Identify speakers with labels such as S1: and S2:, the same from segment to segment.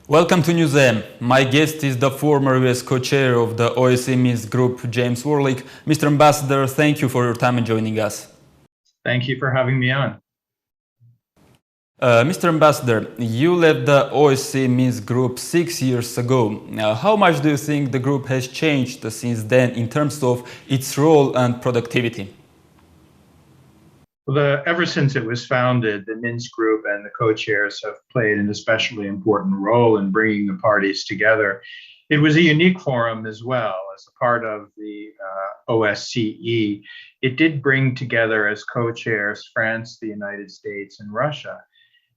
S1: Welcome to NEWS.am. My guest is the former US co-chair of the OSCE Minsk Group, James Warlick. Mr. Ambassador, thank you for your time and joining us.
S2: Thank you for having me on.
S1: Mr. Ambassador, you left the OSCE Minsk Group 6 years ago. How much do you think the group has changed since then in terms of its role and productivity?
S2: Well, ever since it was founded, the Minsk Group and the co-chairs have played an especially important role in bringing the parties together. It was a unique forum as well. As a part of the OSCE, it did bring together as co-chairs France, the United States, and Russia.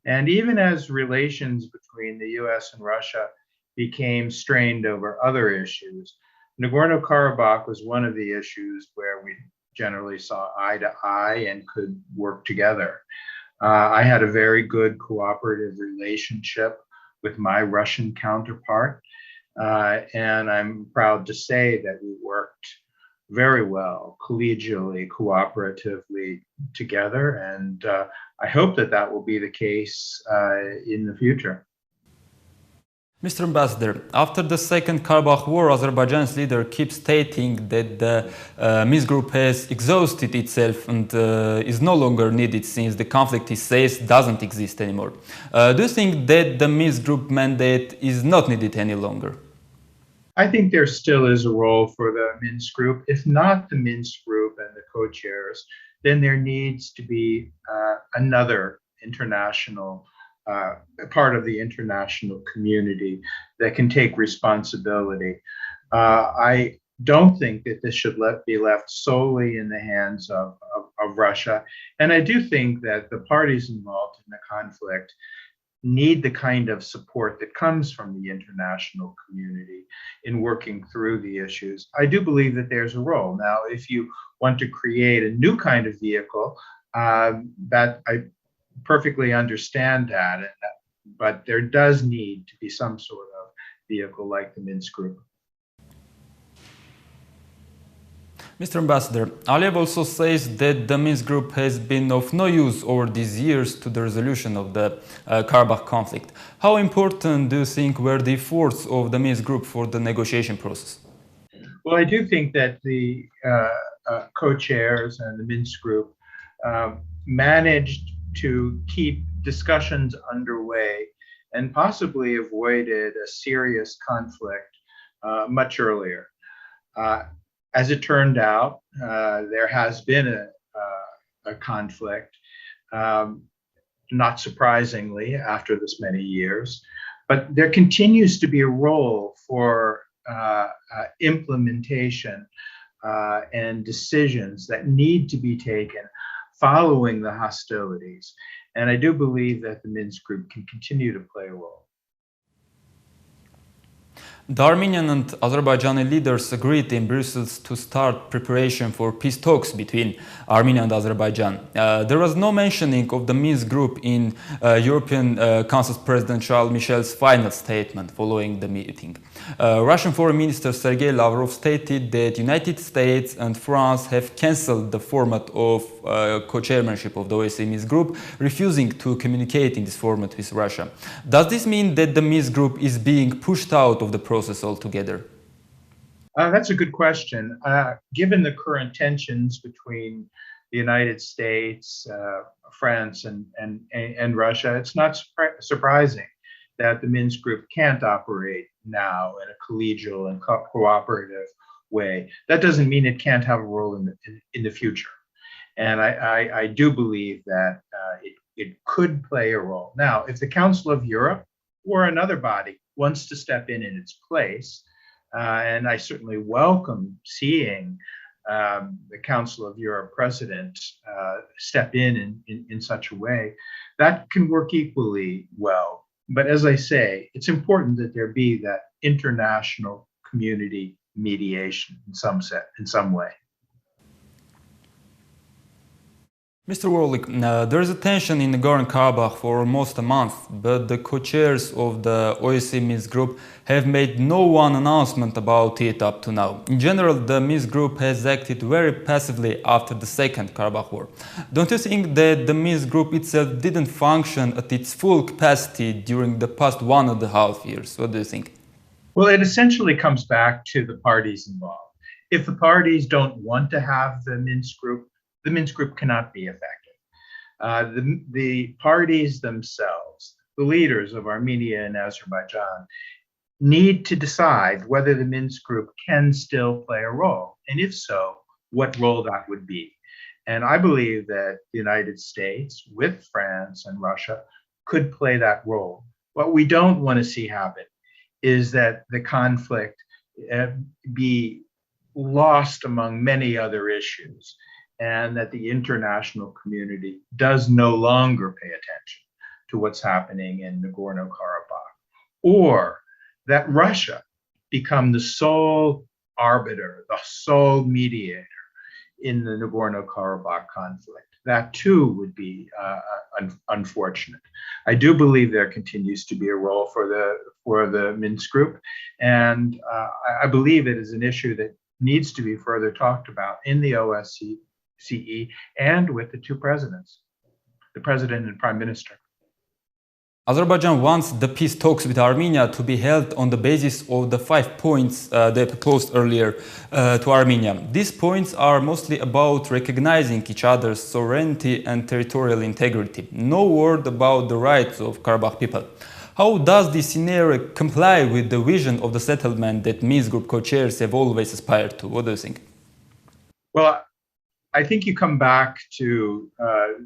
S2: And even as relations between the US and Russia became strained over other issues, Nagorno-Karabakh was one of the issues where we generally saw eye to eye and could work together. I had a very good cooperative relationship with my Russian counterpart, and I'm proud to say that we worked very well, collegially, cooperatively together, and I hope that that will be the case in the future.
S1: Mr. Ambassador, after the Second Karabakh War, Azerbaijan's leader keeps stating that the Minsk Group has exhausted itself and is no longer needed since the conflict, he says, doesn't exist anymore. Do you think that the Minsk Group mandate is not needed any longer?
S2: I think there still is a role for the Minsk Group. If not the Minsk Group and the co-chairs, then there needs to be another international part of the international community that can take responsibility. I don't think that this should be left solely in the hands of Russia. And I do think that the parties involved in the conflict need the kind of support that comes from the international community in working through the issues. I do believe that there's a role. Now, if you want to create a new kind of vehicle, that I perfectly understand that, but there does need to be some sort of vehicle like the Minsk Group.
S1: Mr. Ambassador, Aliyev also says that the Minsk Group has been of no use over these years to the resolution of the Karabakh conflict. How important do you think were the efforts of the Minsk Group for the negotiation process?
S2: Well, I do think that the co-chairs and the Minsk Group managed to keep discussions underway and possibly avoided a serious conflict much earlier. As it turned out, there has been a conflict, not surprisingly, after this many years, but there continues to be a role for implementation and decisions that need to be taken following the hostilities. And I do believe that the Minsk Group can continue to play a role.
S1: The Armenian and Azerbaijani leaders agreed in Brussels to start preparation for peace talks between Armenia and Azerbaijan. There was no mentioning of the Minsk Group in European Council President Charles Michel's final statement following the meeting. Russian Foreign Minister Sergei Lavrov stated that United States and France have cancelled the format of co-chairmanship of the OSCE Minsk Group, refusing to communicate in this format with Russia. Does this mean that the Minsk Group is being pushed out of the process altogether?
S2: That's a good question. Given the current tensions between the United States, France, and Russia, it's not surprising that the Minsk Group can't operate now in a collegial and cooperative way. That doesn't mean it can't have a role in the future. And I do believe that it could play a role. Now, if the Council of Europe or another body wants to step in its place, and I certainly welcome seeing the Council of Europe president step in such a way, that can work equally well. But as I say, it's important that there be that international community mediation in some way.
S1: Mr. Warlick, there is a tension in Nagorno-Karabakh for almost a month, but the co-chairs of the OSCE Minsk Group have made no one announcement about it up to now. In general, the Minsk Group has acted very passively after the Second Karabakh War. Don't you think that the Minsk Group itself didn't function at its full capacity during the past 1.5 years? What do you think?
S2: Well, it essentially comes back to the parties involved. If the parties don't want to have the Minsk Group cannot be effective. The parties themselves, the leaders of Armenia and Azerbaijan, need to decide whether the Minsk Group can still play a role, and if so, what role that would be. And I believe that the United States, with France and Russia, could play that role. What we don't want to see happen is that the conflict be lost among many other issues, and that the international community does no longer pay attention to what's happening in Nagorno-Karabakh, or that Russia become the sole arbiter, the sole mediator in the Nagorno-Karabakh conflict. That too would be unfortunate. I do believe there continues to be a role for the Minsk Group, and I believe it is an issue that needs to be further talked about in the OSCE and with the two presidents, the president and prime minister.
S1: Azerbaijan wants the peace talks with Armenia to be held on the basis of the 5 points they proposed earlier to Armenia. These points are mostly about recognizing each other's sovereignty and territorial integrity. No word about the rights of Karabakh people. How does this scenario comply with the vision of the settlement that Minsk Group co-chairs have always aspired to? What do you think?
S2: Well, I think you come back to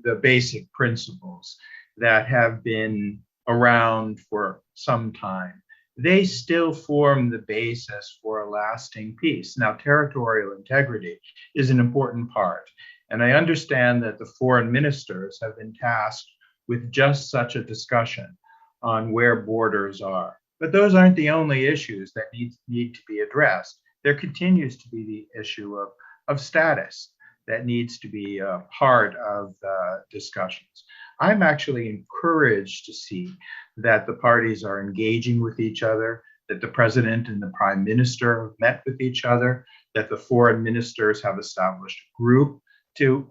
S2: the basic principles that have been around for some time. They still form the basis for a lasting peace. Now, territorial integrity is an important part, and I understand that the foreign ministers have been tasked with just such a discussion on where borders are. But those aren't the only issues that need to be addressed. There continues to be the issue of status that needs to be a part of the discussions. I'm actually encouraged to see that the parties are engaging with each other, that the president and the prime minister have met with each other, that the foreign ministers have established a group to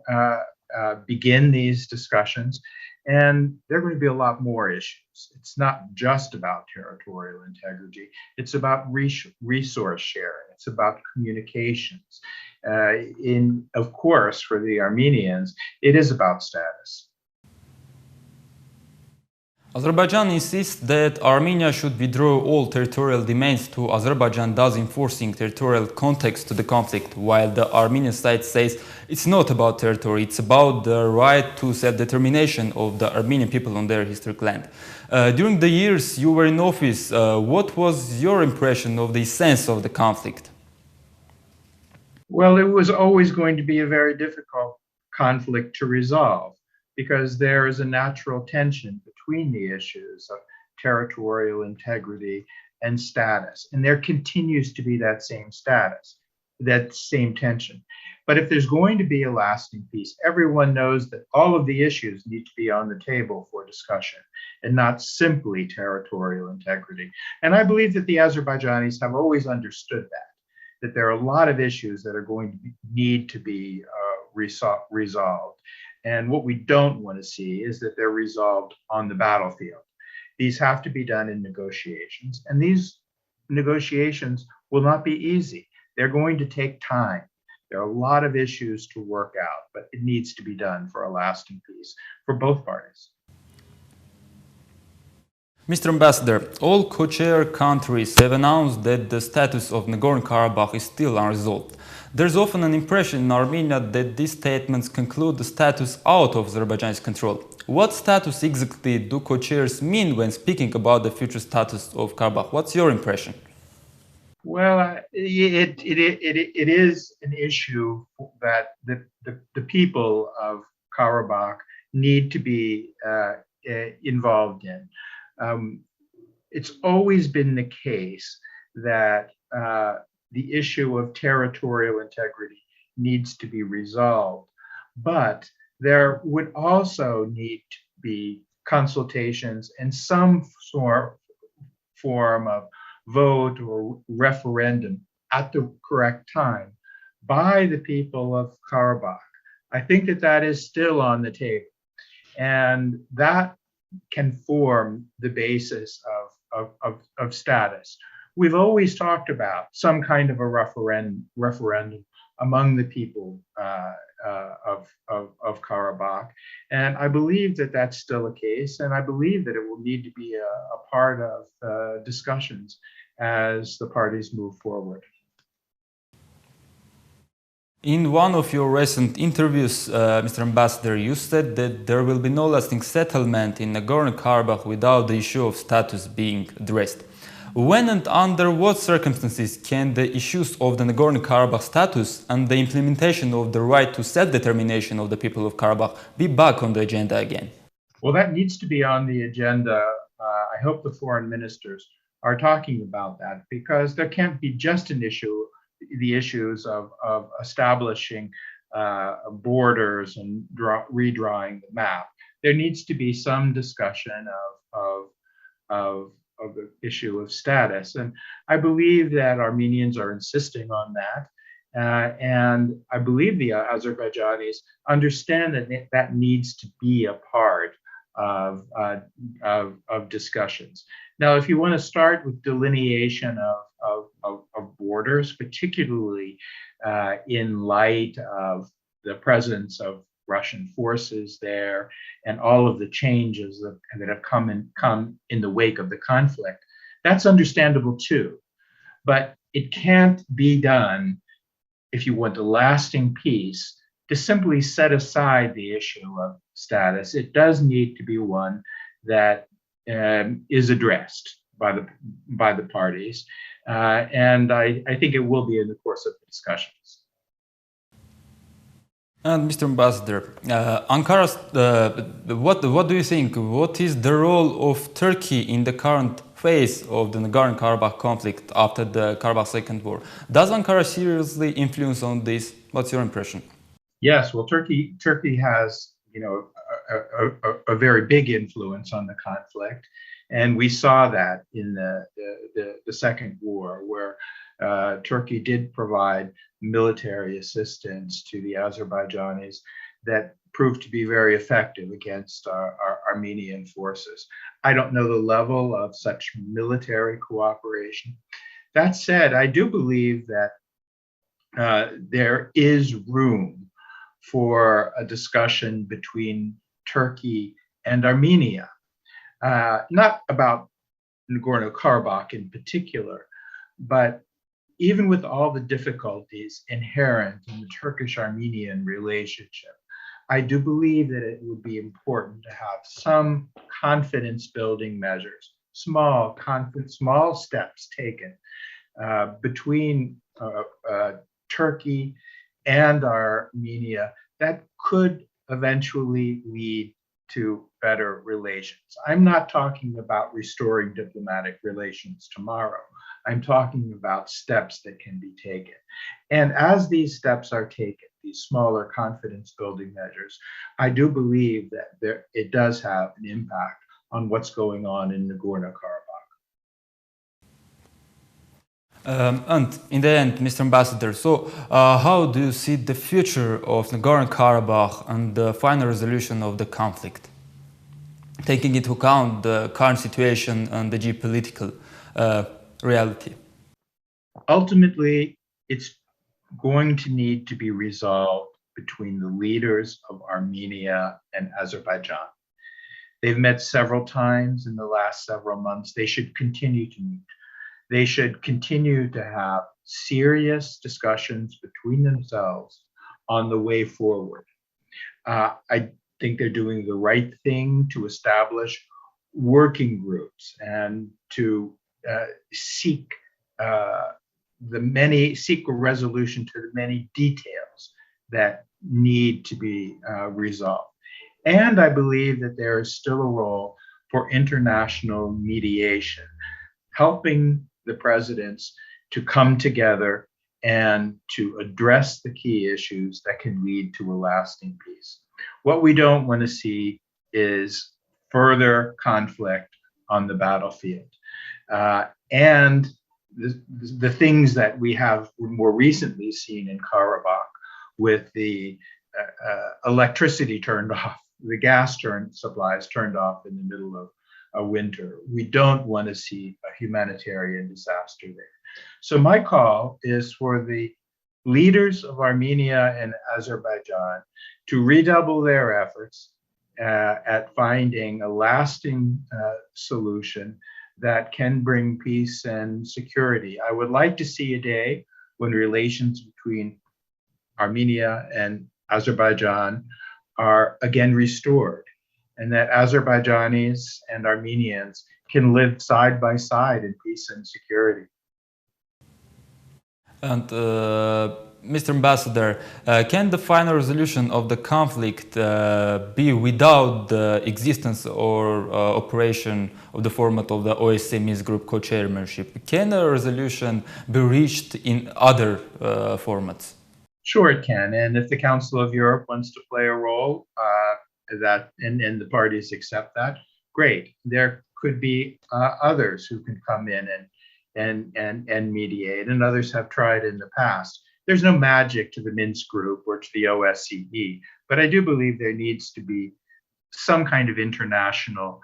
S2: begin these discussions. And there are going to be a lot more issues. It's not just about territorial integrity. It's about resource sharing. It's about communications. Of course, for the Armenians, it is about status.
S1: Azerbaijan insists that Armenia should withdraw all territorial demands to Azerbaijan, thus enforcing territorial context to the conflict, while the Armenian side says it's not about territory, it's about the right to self-determination of the Armenian people on their historic land. During the years you were in office, what was your impression of the essence of the conflict?
S2: Well, it was always going to be a very difficult conflict to resolve, because there is a natural tension between the issues of territorial integrity and status. And there continues to be that same status, that same tension. But if there's going to be a lasting peace, everyone knows that all of the issues need to be on the table for discussion, and not simply territorial integrity. And I believe that the Azerbaijanis have always understood that there are a lot of issues that are going to need to be resolved. And what we don't want to see is that they're resolved on the battlefield. These have to be done in negotiations, and these negotiations will not be easy. They're going to take time. There are a lot of issues to work out, but it needs to be done for a lasting peace for both parties.
S1: Mr. Ambassador, all co-chair countries have announced that the status of Nagorno-Karabakh is still unresolved. There's often an impression in Armenia that these statements conclude the status out of Azerbaijan's control. What status exactly do co-chairs mean when speaking about the future status of Karabakh? What's your impression?
S2: Well, it is an issue that the people of Karabakh need to be involved in. It's always been the case that the issue of territorial integrity needs to be resolved, but there would also need to be consultations and some form of vote or referendum at the correct time by the people of Karabakh. I think that that is still on the table, and that can form the basis of status. We've always talked about some kind of a referendum among the people of Karabakh, and I believe that that's still a case, and I believe that it will need to be a part of discussions as the parties move forward.
S1: In one of your recent interviews, Mr. Ambassador, you said that there will be no lasting settlement in Nagorno-Karabakh without the issue of status being addressed. When and under what circumstances can the issues of the Nagorno-Karabakh status and the implementation of the right to self-determination of the people of Karabakh be back on the agenda again?
S2: Well, that needs to be on the agenda. I hope the foreign ministers are talking about that, because there can't be just an issue, the issues of establishing borders and redrawing the map. There needs to be some discussion of the issue of status, and I believe that Armenians are insisting on that, and I believe the Azerbaijanis understand that that needs to be a part of discussions. Now, if you want to start with delineation of borders, particularly in light of the presence of Russian forces there and all of the changes that have come in the wake of the conflict, that's understandable too. But it can't be done, if you want a lasting peace, to simply set aside the issue of status. It does need to be one that is addressed by the parties, and I think it will be in the course of the discussions.
S1: And Mr. Ambassador, Ankara's, what do you think? What is the role of Turkey in the current phase of the Nagorno-Karabakh conflict after the Karabakh Second War? Does Ankara seriously influence on this? What's your impression?
S2: Yes, well, Turkey has, a very big influence on the conflict, and we saw that in the Second War, where Turkey did provide military assistance to the Azerbaijanis that proved to be very effective against our Armenian forces. I don't know the level of such military cooperation. That said, I do believe that there is room for a discussion between Turkey and Armenia, not about Nagorno-Karabakh in particular, but even with all the difficulties inherent in the Turkish-Armenian relationship, I do believe that it would be important to have some confidence-building measures, small steps taken between Turkey and Armenia that could eventually lead to better relations. I'm not talking about restoring diplomatic relations tomorrow. I'm talking about steps that can be taken. And as these steps are taken, these smaller confidence-building measures, I do believe that it does have an impact on what's going on in Nagorno-Karabakh.
S1: And in the end, Mr. Ambassador, so how do you see the future of Nagorno-Karabakh and the final resolution of the conflict, taking into account the current situation and the geopolitical reality?
S2: Ultimately, it's going to need to be resolved between the leaders of Armenia and Azerbaijan. They've met several times in the last several months. They should continue to meet. They should continue to have serious discussions between themselves on the way forward. I think they're doing the right thing to establish working groups and to seek a resolution to the many details that need to be resolved. And I believe that there is still a role for international mediation, helping the presidents to come together and to address the key issues that can lead to a lasting peace. What we don't want to see is further conflict on the battlefield. And the things that we have more recently seen in Karabakh with the electricity turned off, the gas supplies turned off in the middle of a winter. We don't want to see a humanitarian disaster there. So my call is for the leaders of Armenia and Azerbaijan to redouble their efforts at finding a lasting solution that can bring peace and security. I would like to see a day when relations between Armenia and Azerbaijan are again restored, and that Azerbaijanis and Armenians can live side by side in peace and security.
S1: And Mr. Ambassador, can the final resolution of the conflict be without the existence or operation of the format of the OSCE Minsk Group co-chairmanship? Can a resolution be reached in other formats?
S2: Sure, it can. And if the Council of Europe wants to play a role, and the parties accept that, great. There could be others who can come in and mediate, and others have tried in the past. There's no magic to the Minsk Group or to the OSCE, but I do believe there needs to be some kind of international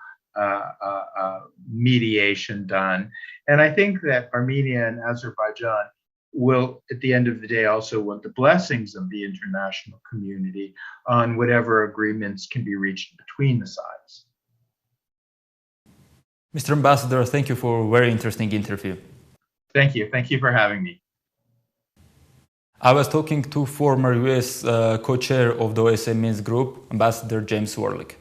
S2: mediation done. And I think that Armenia and Azerbaijan will, at the end of the day, also want the blessings of the international community on whatever agreements can be reached between the sides.
S1: Mr. Ambassador, thank you for a very interesting interview.
S2: Thank you. Thank you for having me.
S1: I was talking to former US co-chair of the OSCE Minsk Group, Ambassador James Warlick.